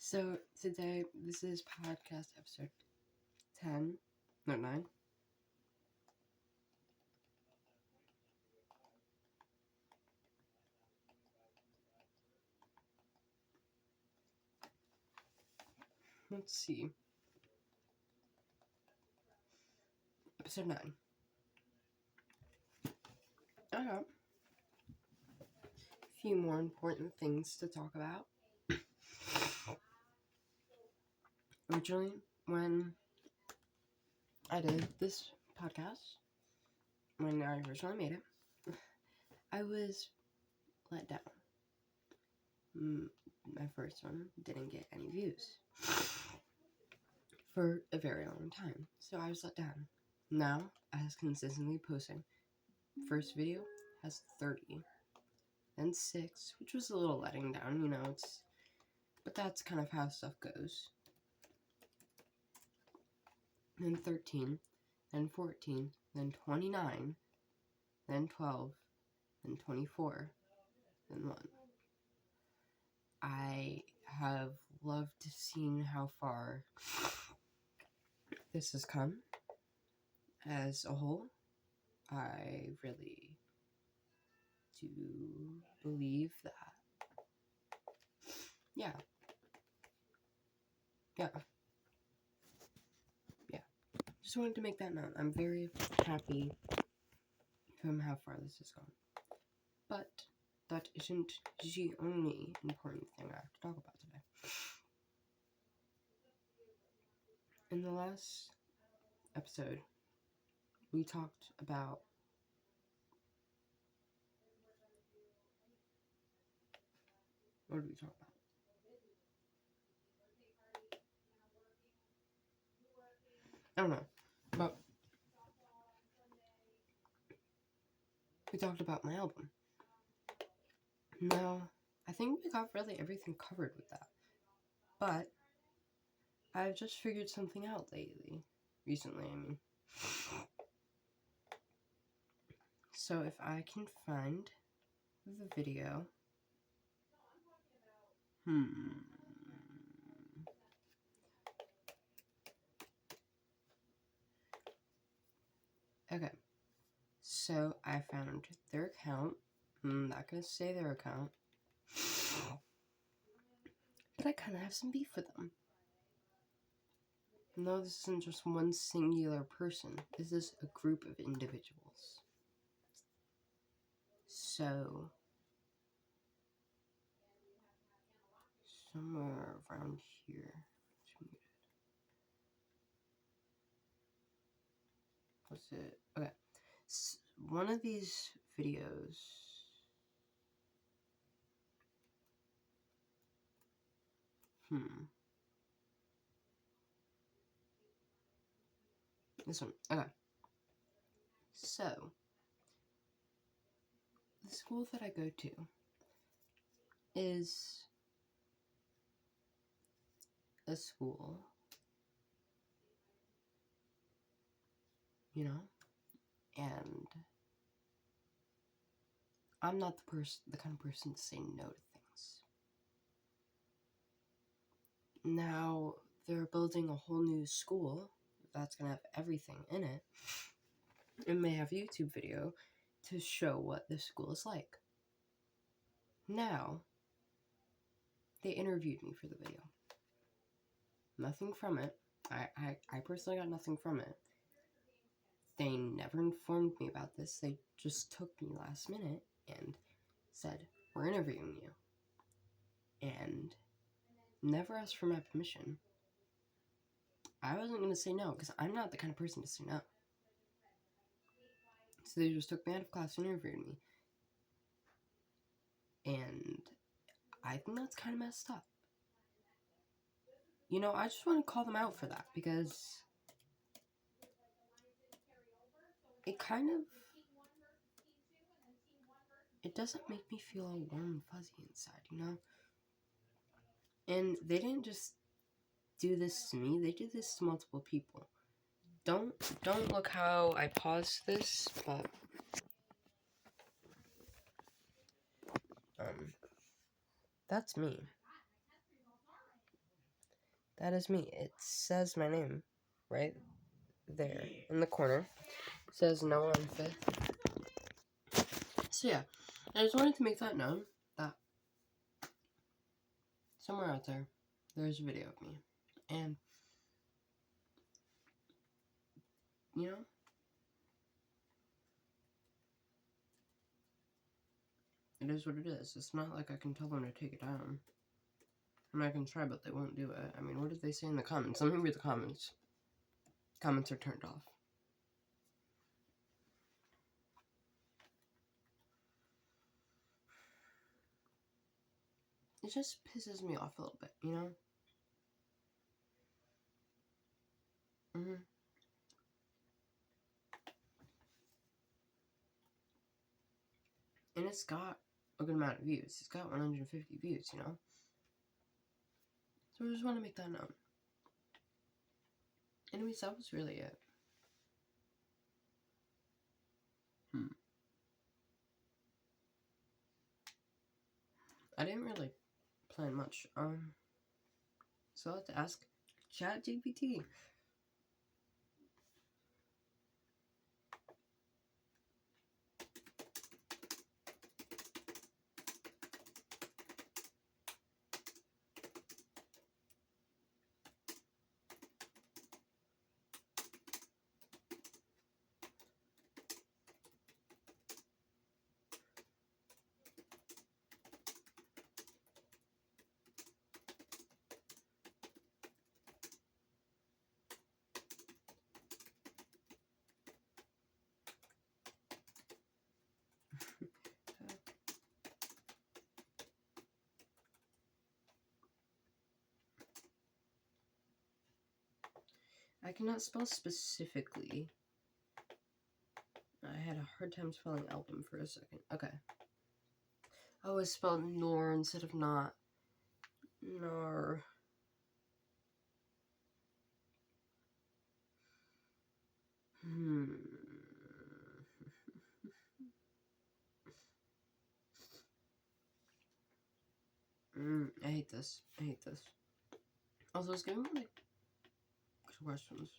So today, this is podcast episode 10, no 9. Let's see. Episode 9. I got a few more important things to talk about. Originally, when I did this podcast, when I originally made it, I was let down. My first one didn't get any views for a very long time, so I was let down. Now, I was consistently posting. First video has 30, then 6, which was a little letting down, but that's kind of how stuff goes. Then 13, then 14, then 29, then 12, then 24, then 1. I have loved seeing how far this has come as a whole. I really do believe that. Yeah. Just wanted to make that known. I'm very happy from how far this has gone. But that isn't the only important thing I have to talk about today. In the last episode, we talked about what did we talk about? I don't know, but we talked about my album. Now, I think we got really everything covered with that, but I've just figured something out recently, I mean. So if I can find the video, Okay, so I found their account. I'm not gonna say their account, but I kind of have some beef with them. No, this isn't just one singular person. This is a group of individuals. So, somewhere around here. What's it? Okay. One of these videos. This one. Okay. So, the school that I go to is a school, and I'm not the kind of person to say no to things. Now, they're building a whole new school that's gonna have everything in it. It may have a YouTube video to show what this school is like. Now, they interviewed me for the video. Nothing from it. I personally got nothing from it. They never informed me about this. They just took me last minute and said, we're interviewing you. And never asked for my permission. I wasn't going to say no, because I'm not the kind of person to say no. So they just took me out of class and interviewed me. And I think that's kind of messed up. I just want to call them out for that, because it doesn't make me feel all warm and fuzzy inside, And they didn't just do this to me, they did this to multiple people. Don't look how I paused this, but that's me. That is me. It says my name right there in the corner. It says Noah on 5th. So yeah, I just wanted to make that known that somewhere out there's a video of me. And, you know, it is what it is. It's not like I can tell them to take it down. I mean, I can try, but they won't do it. I mean, what did they say in the comments? Let me read the comments. Comments are turned off. It just pisses me off a little bit, you know? And it's got a good amount of views. It's got 150 views, you know? So I just want to make that known. Anyways, that was really it. I didn't really plan much. So I had to ask ChatGPT. I cannot spell specifically. I had a hard time spelling album for a second. Okay. Oh, I spelled nor instead of not. Nor. I hate this. I hate this. Also, it's giving me like good questions.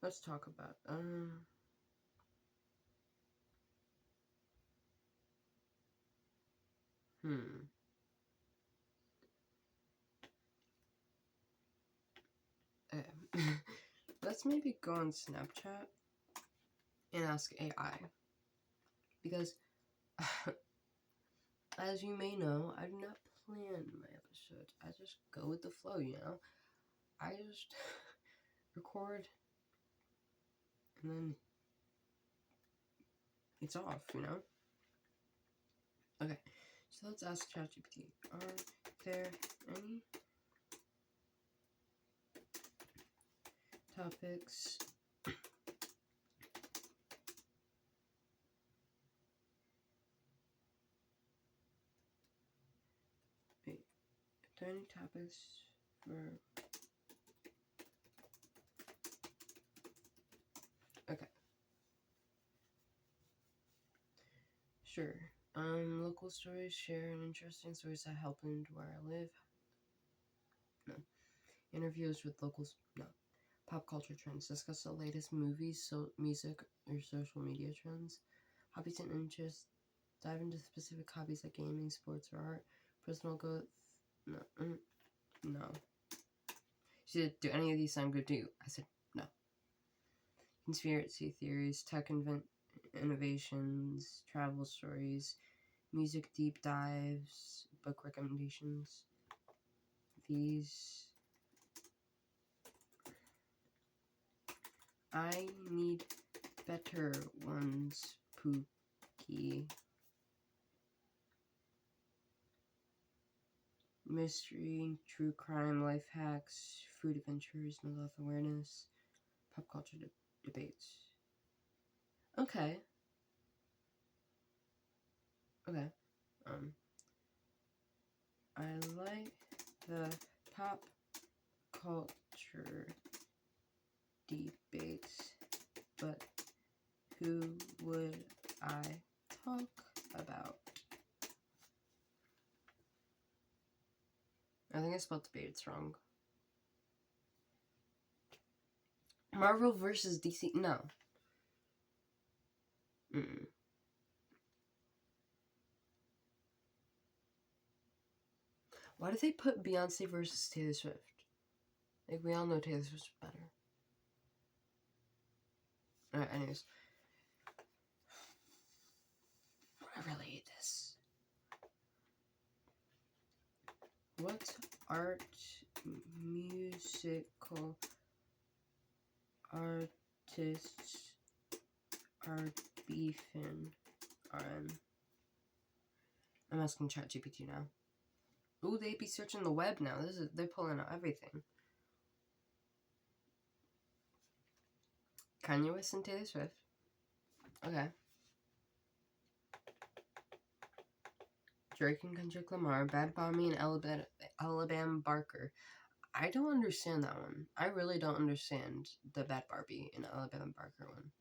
Let's talk about okay. Let's maybe go on Snapchat and ask AI. Because as you may know, I do not plan my episodes. I just go with the flow, you know? I just record and then it's off, you know? Okay, so let's ask ChatGPT. Are there any topics are there any topics for okay. Sure. Local stories, share interesting stories that happened where I live. No. Interviews with locals. No. Pop culture trends. Discuss the latest movies, music, or social media trends. Hobbies and interests. Dive into specific hobbies like gaming, sports, or art. Personal growth. No. No. She said, do any of these sound good to you? I said, no. Conspiracy theories, tech innovations, travel stories, music deep dives, book recommendations. These. I need better ones, Pookie. Mystery, true crime, life hacks, food adventures, mental health awareness, pop culture debates. Okay. Okay. I highlight the pop culture debates, but who would I talk about? I think I spelled debates wrong. Marvel versus DC? No. Why did they put Beyonce versus Taylor Swift? Like, we all know Taylor Swift's better. Alright, anyways. I really hate this. What art musical artists are beefing on? I'm asking ChatGPT now. Ooh, they be searching the web now. They're pulling out everything. Kanye West and Taylor Swift. Okay. Drake and Kendrick Lamar, Bad Bunny and Alabama Barker. I don't understand that one. I really don't understand the Bad Barbie and Alabama Barker one.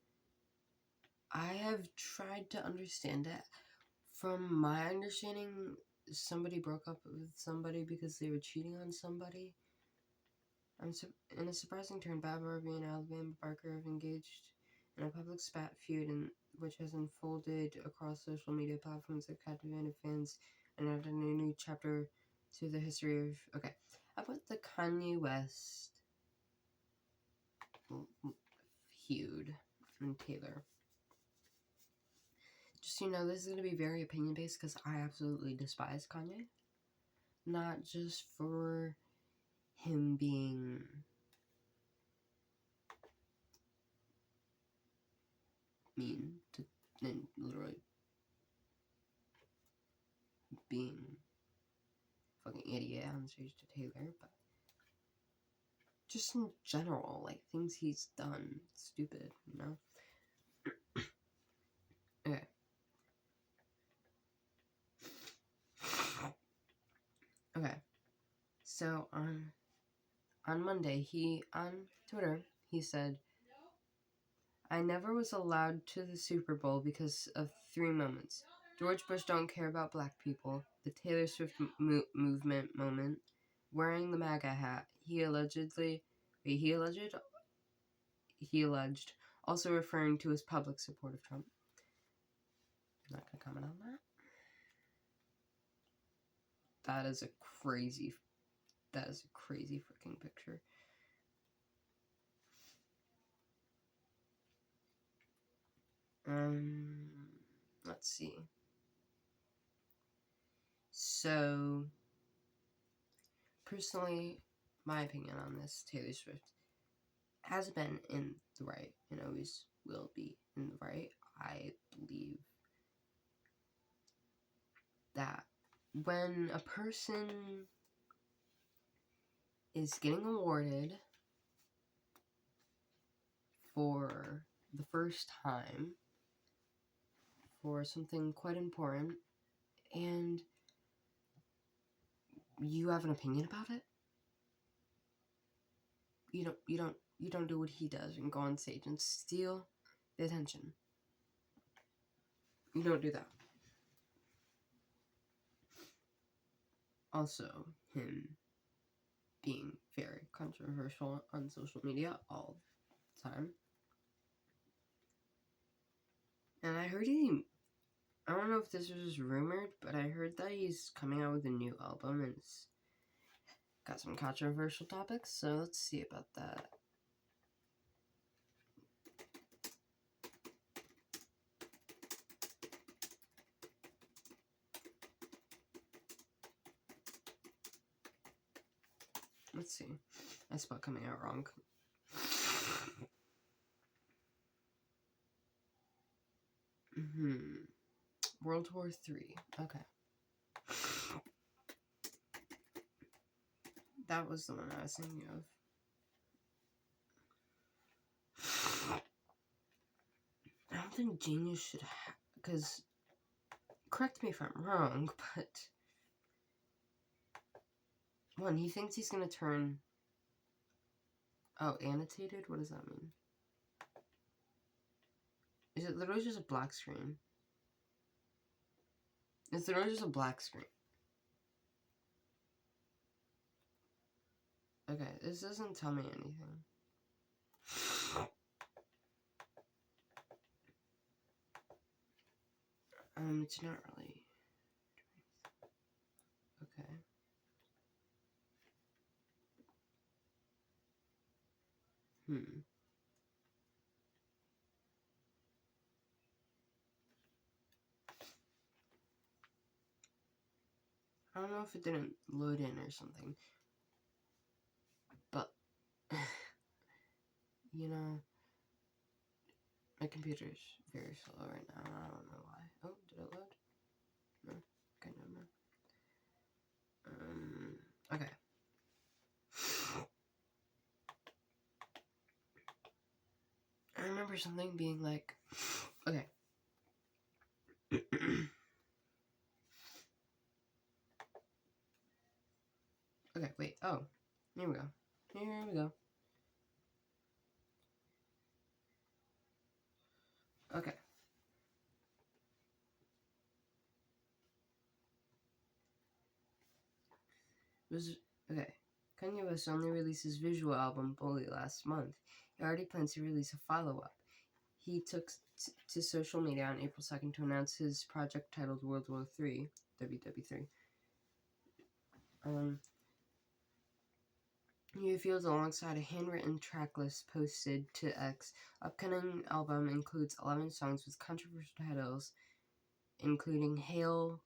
I have tried to understand it. From my understanding, somebody broke up with somebody because they were cheating on somebody. In a surprising turn, Bad Barbie and Alabama Barker have engaged in a public spat feud which has unfolded across social media platforms that captivated fans and added a new chapter to the history of... Okay, how about the Kanye West feud and Taylor? Just so you know, this is going to be very opinion-based because I absolutely despise Kanye. Not just for him being... mean to, and literally being fucking idiot on stage to Taylor, but just in general, like, things he's done, stupid, you know? Okay. Okay. So, on Monday, on Twitter, he said, I never was allowed to the Super Bowl because of 3 moments. George Bush don't care about black people, the Taylor Swift movement moment, wearing the MAGA hat. He alleged, also referring to his public support of Trump. I'm not gonna comment on that. That is a crazy freaking picture. Let's see. So, personally, my opinion on this, Taylor Swift has been in the right and always will be in the right. I believe that when a person is getting awarded for the first time for something quite important and you have an opinion about it, you don't do what he does and go on stage and steal the attention. You don't do that. Also, him being very controversial on social media all the time. And I heard I don't know if this was rumored, but I heard that he's coming out with a new album and it's got some controversial topics, so let's see about that. Let's see. I spelled coming out wrong. World War III. Okay. That was the one I was thinking of. I don't think Genius should have... Because, correct me if I'm wrong, but... One, he thinks he's gonna turn... Oh, annotated? What does that mean? Is it literally just a black screen? It's literally just a black screen. Okay, this doesn't tell me anything. It's not really... Okay. I don't know if it didn't load in or something. But, you know, my computer's very slow right now. I don't know why. Oh, did it load? No. Okay, never mind. Okay. I remember something being like, okay. Okay, wait. Oh, here we go. Here we go. Okay. Okay. Kanye West only released his visual album Bully last month. He already plans to release a follow-up. He took to social media on April 2nd to announce his project titled World War III, WW3. He revealed alongside a handwritten track list posted to X. Upcoming album includes 11 songs with controversial titles, including Hail...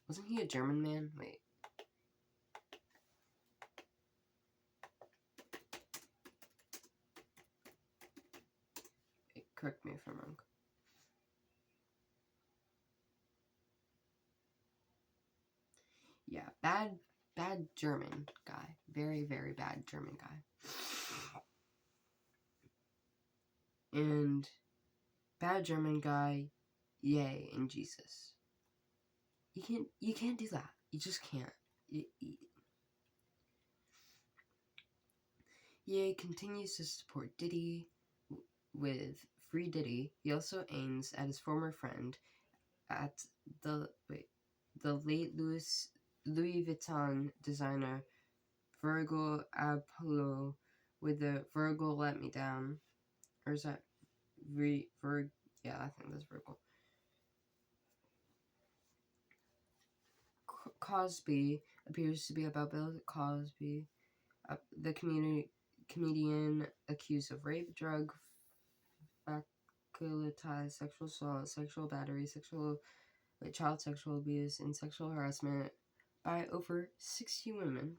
Wasn't he a German man? Wait. Correct me if I'm wrong. Yeah, bad German guy. Very, very bad German guy. And bad German guy, yay, and Jesus. You can't do that. You just can't. Ye continues to support Diddy with Free Diddy. He also aims at his former friend at the late Louis Vuitton designer Virgil Abloh with the Virgil Let Me Down. Or is that yeah, I think that's Virgil. Cosby appears to be about Bill Cosby, the comedian accused of rape, drug, facultized sexual assault, sexual battery, child sexual abuse, and sexual harassment by over 60 women.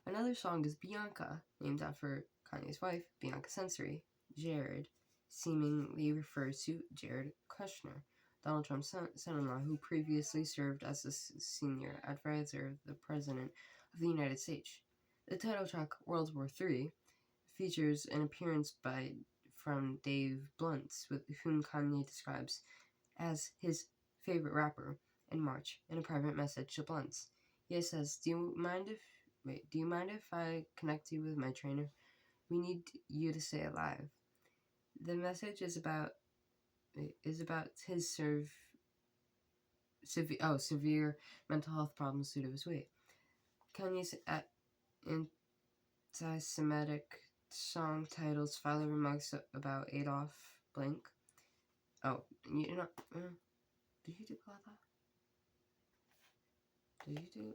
Another song is Bianca, named after Kanye's wife, Bianca Censori. Jared seemingly refers to Jared Kushner, Donald Trump's son-in-law, who previously served as a senior advisor of the President of the United States. The title track, World War III, features an appearance from Dave Bluntz, with whom Kanye describes as his favorite rapper, in March, in a private message to Bluntz. He says, Do you mind if I connect you with my trainer? We need you to stay alive. The message is about his severe mental health problems due to his weight. Kanye's anti-Semitic song titles follow remarks about Adolf Blank. Oh, you know, did you do that? Did you do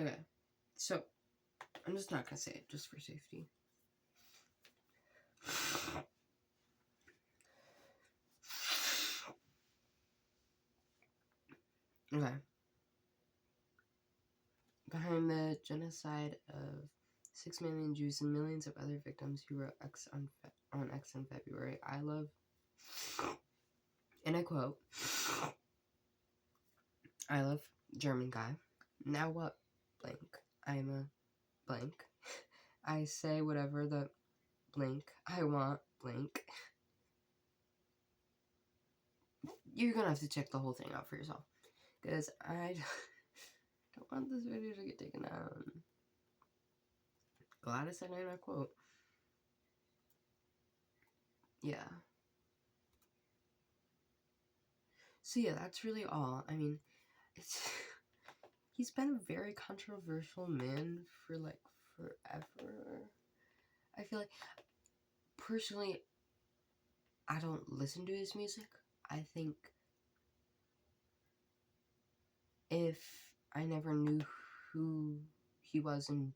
Okay, so I'm just not gonna say it just for safety. Okay. Behind the genocide of 6 million Jews and millions of other victims, who wrote on X in February, I love, and I quote, I love German guy. Now what? Blank. I'm a blank. I say whatever the blank I want. Blank. You're gonna have to check the whole thing out for yourself. Because I don't want this video to get taken down. Glad I said I not quote. Yeah. So yeah, that's really all. I mean, it's he's been a very controversial man for like forever. I feel like personally I don't listen to his music. I think if I never knew who he was and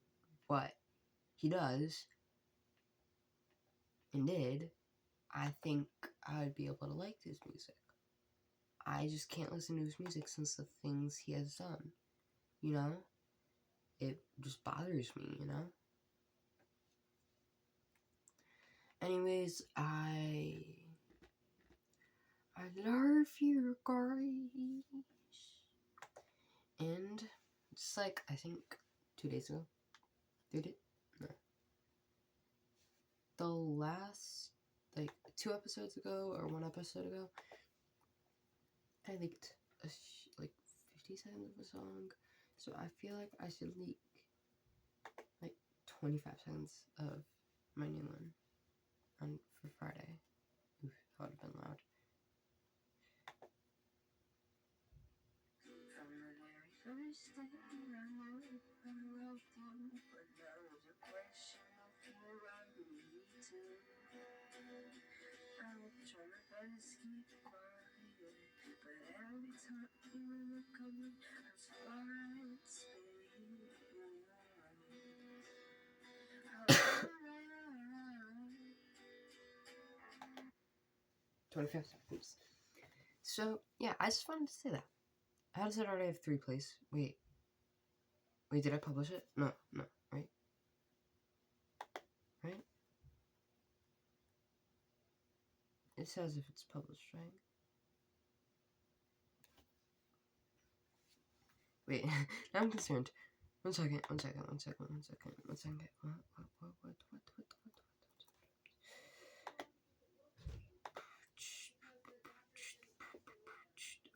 what he does and did, I think I'd be able to like his music. I just can't listen to his music since the things he has done. You know? It just bothers me, you know? Anyways, I love you guys. And just like I think 2 days ago. Did it? No. The last like 2 episodes ago or 1 episode ago, I leaked like 50 seconds of a song. So I feel like I should leak like 25 seconds of my new one on for Friday. Oof, that would have been loud. From the very first day I loved you, but now it's a question of who I need to. I will try my best to keep quiet, but every time you look at me, I swear it's fading. 25 seconds. So, yeah, I just wanted to say that. How does it already have 3 plays? Wait, did I publish it? No, right? Right? It says if it's published, right? Wait, now I'm concerned. One second. What?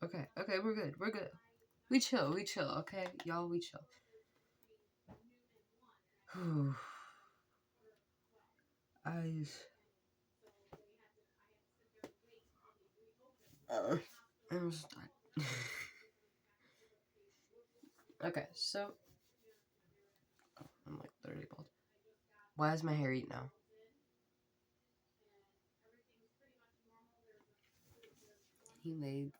Okay, we're good. We chill, okay? Y'all, we chill. I almost died. Okay, so I'm like literally bald. Why is my hair eaten now? He made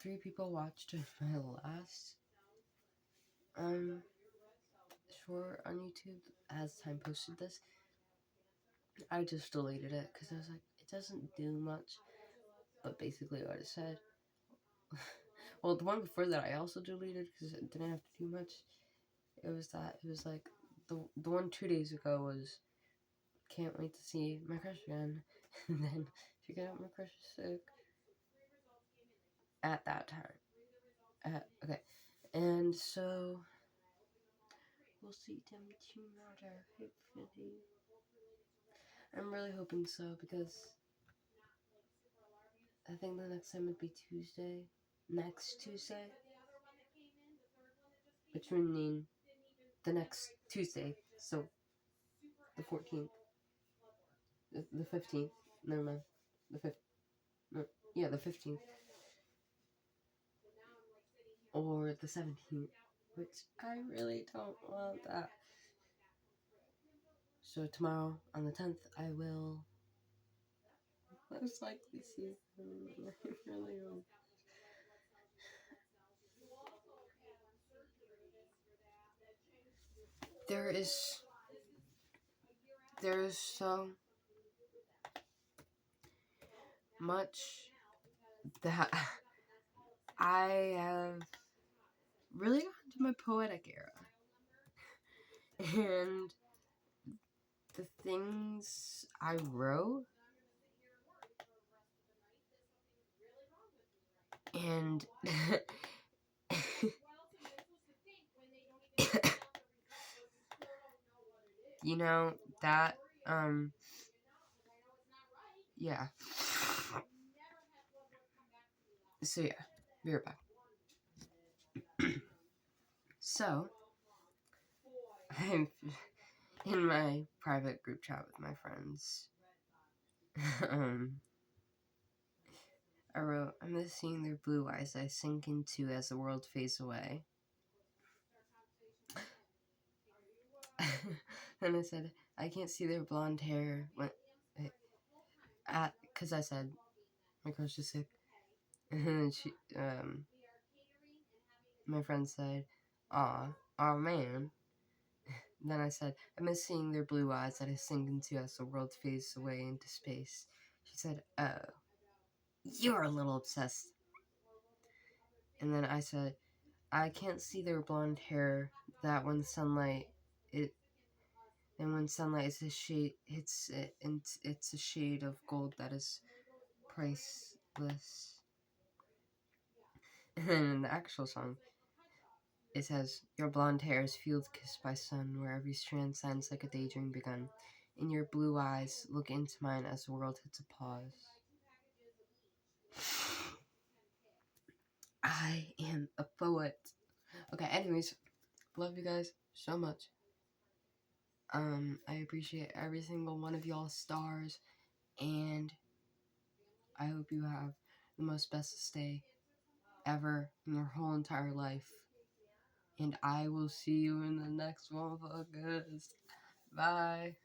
3 people watched my last short on YouTube as time posted this. I just deleted it because I was like, it doesn't do much. But basically what it said. Well, the one before that I also deleted because it didn't have to do much. It was like the one 2 days ago was can't wait to see my crush again. And then figured out my crush is sick at that time. Okay. And so we'll see them tomorrow, hopefully. I'm really hoping so because I think the next time would be Tuesday. Next Tuesday. Which would mean the next Tuesday. So the 14th. The 15th. Never mind. The 5th. No, yeah, the 15th. Or the 17th. Which I really don't want that. So tomorrow on the 10th, I will most likely see him. I really hope. There is so much that I have really gotten to my poetic era. And the things I wrote And you know, that, yeah. So yeah, be right back. So, I'm in my private group chat with my friends. I wrote, I miss seeing their blue eyes I sink into as the world fades away. Then I said, I can't see their blonde hair when, because I said, my crush is sick. And then my friend said, aw man. Then I said, I miss seeing their blue eyes that I sink into as the world fades away into space. She said, oh, you're a little obsessed. And then I said, I can't see their blonde hair that when sunlight is a shade hits it, and it's a shade of gold that is priceless. And then in the actual song, it says, your blonde hair is field kissed by sun, where every strand sounds like a daydream begun. In your blue eyes, look into mine as the world hits a pause. I am a poet. Okay, anyways, love you guys so much. I appreciate every single one of y'all stars, and I hope you have the most bestest day ever in your whole entire life. And I will see you in the next one, fuckers. Bye.